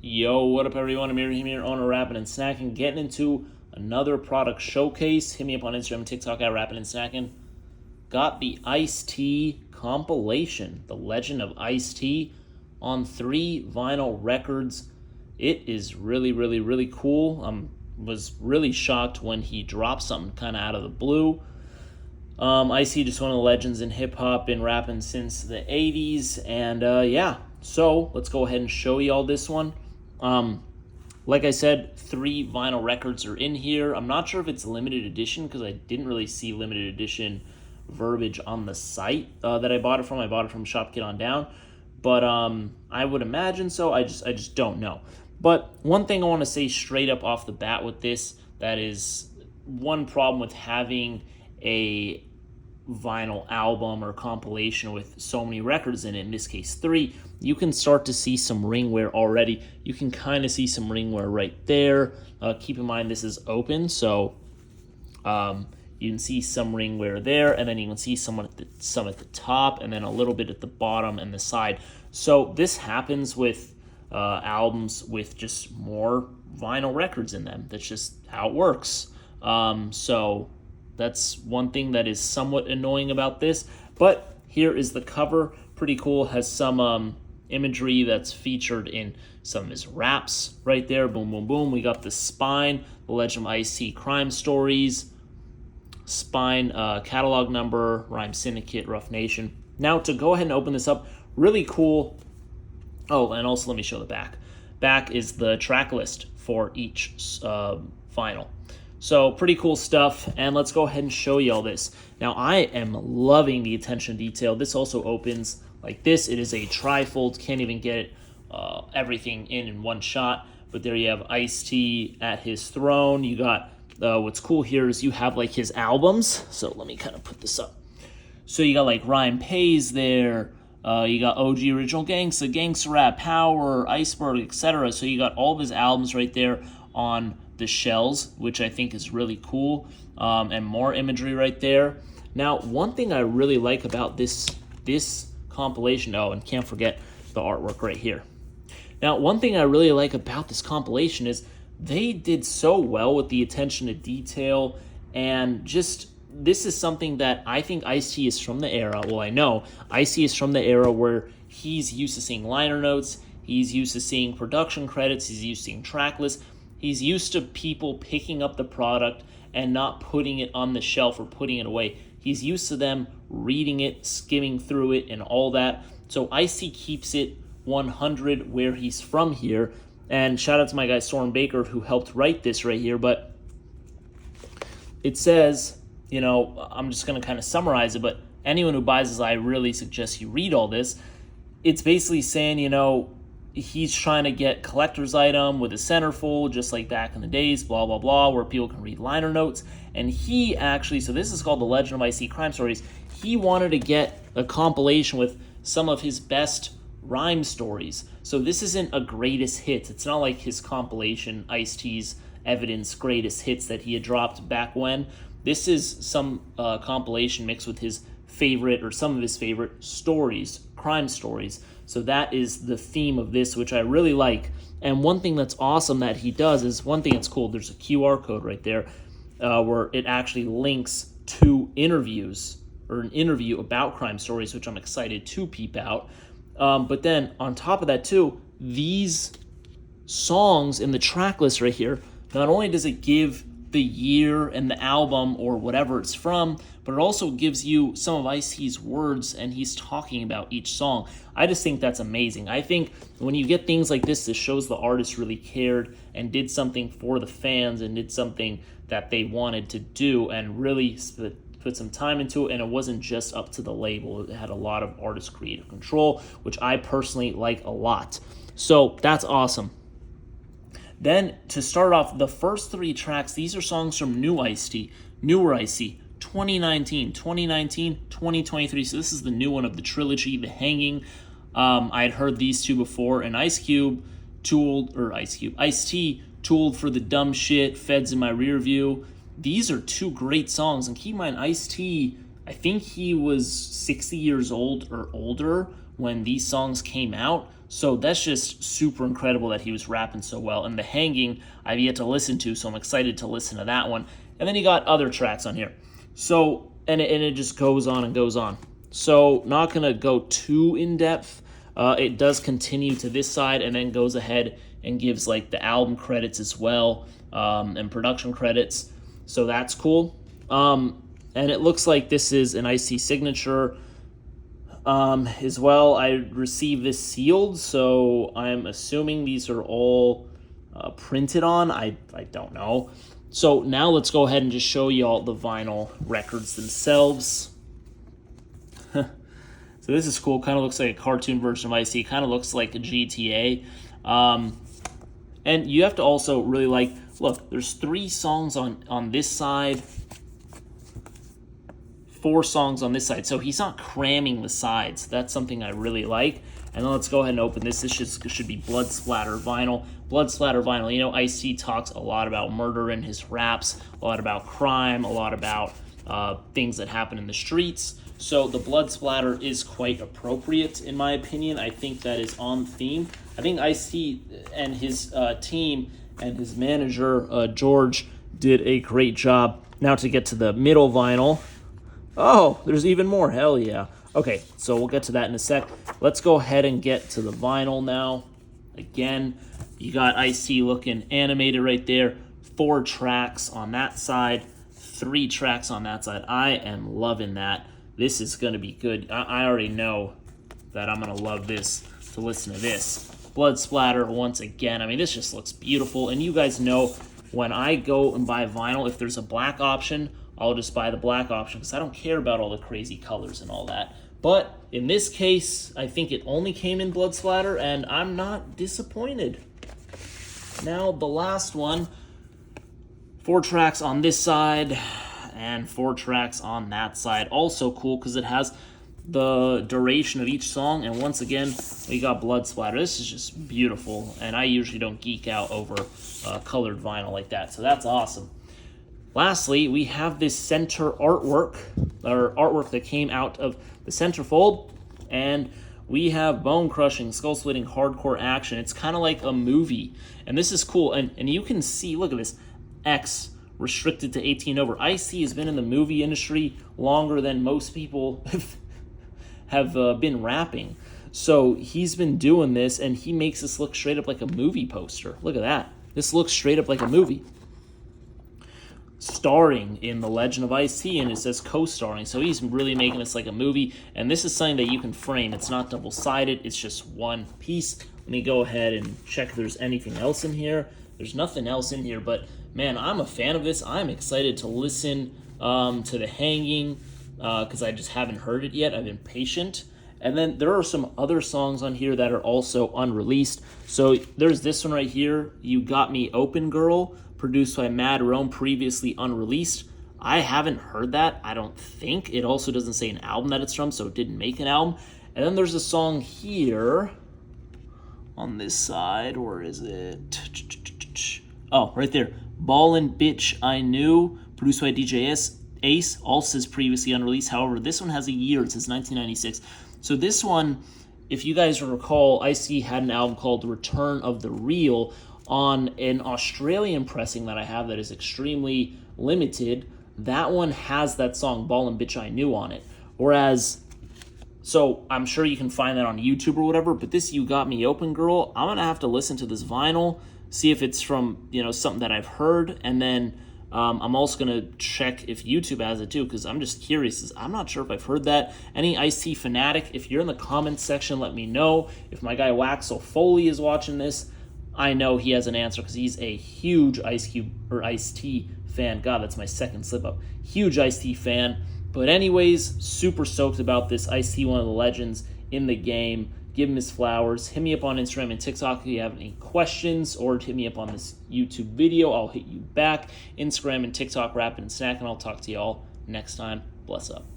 Yo, what up, everyone? I'm here on Rapping and Snacking, getting into another product showcase. Hit me up on Instagram and TikTok at Rapping and Snacking. Got the Ice-T compilation, The Legend of Ice-T, on 3 vinyl records. It is really, really, really cool. Was really shocked when he dropped something kind of out of the blue. Ice-T, just one of the legends in hip-hop, been rapping since the 80s, and yeah. So, let's go ahead and show you all this one. Like I said, 3 vinyl records are in here. I'm not sure if it's limited edition because I didn't really see limited edition verbiage on the site that I bought it from. I bought it from Shop Get On Down, but I would imagine so. I just don't know. But one thing I want to say straight up off the bat with this, that is one problem with having a vinyl album or compilation with so many records in it, in this case 3, you can start to see some ring wear already. You can kind of see some ring wear right there. Keep in mind this is open, so you can see some ring wear there, and then you can see some at the top, and then a little bit at the bottom and the side. So this happens with albums with just more vinyl records in them. That's just how it works. So that's one thing that is somewhat annoying about this. But here is the cover. Pretty cool. Has some imagery that's featured in some of his raps right there. Boom, boom, boom. We got the Spine, The Legend of Ice-T Crime Stories, Spine catalog number, Rhyme Syndicate, Rough Nation. Now to go ahead and open this up, really cool. Oh, and also let me show the back. Back is the track list for each vinyl. So pretty cool stuff, and let's go ahead and show you all this. Now I am loving the attention to detail. This also opens like this. It is a trifold, can't even get everything in one shot, but there you have Ice-T at his throne. You got, what's cool here is you have like his albums, so let me kind of put this up. So you got like Rhyme Pays there, you got OG Original Gangsta, Gangsta Rap, Power, Iceberg, etc. So you got all of his albums right there on the shells, which I think is really cool, and more imagery right there. Now, one thing I really like about this compilation, oh, and can't forget the artwork right here. Now, one thing I really like about this compilation is they did so well with the attention to detail, and just this is something that I think Ice-T is from the era. Well, I know Ice-T is from the era where he's used to seeing liner notes, he's used to seeing production credits, he's used to seeing track lists. He's used to people picking up the product and not putting it on the shelf or putting it away. He's used to them reading it, skimming through it, and all that. So Ice-T keeps it 100 where he's from here. And shout out to my guy Soren Baker who helped write this right here. But it says, you know, I'm just going to kind of summarize it, but anyone who buys this, I really suggest you read all this. It's basically saying, you know, he's trying to get collector's item with a centerfold, just like back in the days, blah, blah, blah, where people can read liner notes. And he actually, so this is called The Legend of Ice-T Crime Stories. He wanted to get a compilation with some of his best rhyme stories. So this isn't a greatest hits. It's not like his compilation, Ice-T's Evidence Greatest Hits that he had dropped back when. This is some compilation mixed with his favorite, or some of his favorite stories, crime stories. So that is the theme of this, which I really like. And one thing that's awesome that he does is, one thing that's cool, there's a QR code right there where it actually links to interviews, or an interview about crime stories, which I'm excited to peep out. But then on top of that too, these songs in the track list right here, not only does it give the year and the album or whatever it's from, but it also gives you some of Ice-T's words, and he's talking about each song. I just think that's amazing. I think when you get things like this shows the artist really cared and did something for the fans and did something that they wanted to do and really put some time into it, and it wasn't just up to the label. It had a lot of artist creative control, which I personally like a lot. So that's awesome. Then, to start off, the first 3 tracks, these are songs from new Ice-T, newer Ice-T, 2019, 2023. So this is the new one of the trilogy, The Hanging. I had heard these 2 before, and Ice-T tooled for the Dumb Shit, Feds in My Rear View. These are 2 great songs, and keep in mind, Ice-T, I think he was 60 years old or older when these songs came out. So that's just super incredible that he was rapping so well. And The Hanging, I've yet to listen to, so I'm excited to listen to that one. And then he got other tracks on here. So, and it just goes on and goes on. So, not going to go too in-depth. It does continue to this side and then goes ahead and gives like the album credits as well, and production credits. So that's cool. And it looks like this is an Ice-T signature. As well, I received this sealed, so I'm assuming these are all printed on. I don't know. So now let's go ahead and just show you all the vinyl records themselves. So this is cool. Kind of looks like a cartoon version of Ice-T. Kind of looks like a GTA. And you have to also really like, look, there's 3 songs on this side, 4 songs on this side. So he's not cramming the sides. That's something I really like. And then let's go ahead and open this. This should be Blood Splatter vinyl. Blood Splatter vinyl. You know, Ice-T talks a lot about murder in his raps, a lot about crime, a lot about things that happen in the streets. So the Blood Splatter is quite appropriate, in my opinion. I think that is on theme. I think Ice-T and his team and his manager, George, did a great job. Now to get to the middle vinyl. Oh, there's even more. Hell yeah. Okay, so we'll get to that in a sec. Let's go ahead and get to the vinyl now. Again, you got Ice-T looking animated right there. 4 tracks on that side, 3 tracks on that side. I am loving that. This is going to be good. I already know that I'm going to love this, to listen to this. Blood Splatter once again. I mean, this just looks beautiful. And you guys know when I go and buy vinyl, if there's a black option, I'll just buy the black option because I don't care about all the crazy colors and all that. But in this case, I think it only came in Blood Splatter, and I'm not disappointed. Now, the last one, 4 tracks on this side and 4 tracks on that side. Also cool because it has the duration of each song, and once again, we got Blood Splatter. This is just beautiful, and I usually don't geek out over colored vinyl like that, so that's awesome. Lastly, we have this center artwork that came out of the centerfold, and we have bone-crushing, skull-splitting, hardcore action. It's kind of like a movie, and this is cool. And you can see, look at this, X, restricted to 18 over. Ice-T has been in the movie industry longer than most people have been rapping. So he's been doing this, and he makes this look straight up like a movie poster. Look at that. This looks straight up like a movie. Starring in The Legend of Ice-T, and it says co-starring, so he's really making this like a movie, and this is something that you can frame. It's not double-sided, it's just one piece. Let me go ahead and check if there's anything else in here. There's nothing else in here, but man, I'm a fan of this. I'm excited to listen to The Hanging, because I just haven't heard it yet. I've been patient. And then there are some other songs on here that are also unreleased. So there's this one right here, You Got Me Open Girl, produced by Mad Rome, previously unreleased. I haven't heard that, I don't think. It also doesn't say an album that it's from, so it didn't make an album. And then there's a song here on this side. Where is it? Oh, right there. Ballin' Bitch I Knew, produced by DJ Ace, also says previously unreleased. However, this one has a year. It says 1996. So this one, if you guys recall, Ice-T had an album called Return of the Real on an Australian pressing that I have that is extremely limited. That one has that song, Ballin' Bitch I Knew, on it. Whereas, so I'm sure you can find that on YouTube or whatever, but this You Got Me Open Girl, I'm going to have to listen to this vinyl, see if it's from, something that I've heard, and then I'm also going to check if YouTube has it too, because I'm just curious. I'm not sure if I've heard that. Any Ice-T fanatic, if you're in the comments section, let me know. If my guy Waxel Foley is watching this, I know he has an answer because he's a huge Ice-T fan. God, that's my second slip-up. Huge Ice-T fan. But anyways, super stoked about this. Ice-T, one of the legends in the game. Give him his flowers. Hit me up on Instagram and TikTok if you have any questions, or hit me up on this YouTube video. I'll hit you back. Instagram and TikTok, Rappin' and Snackin'. I'll talk to y'all next time. Bless up.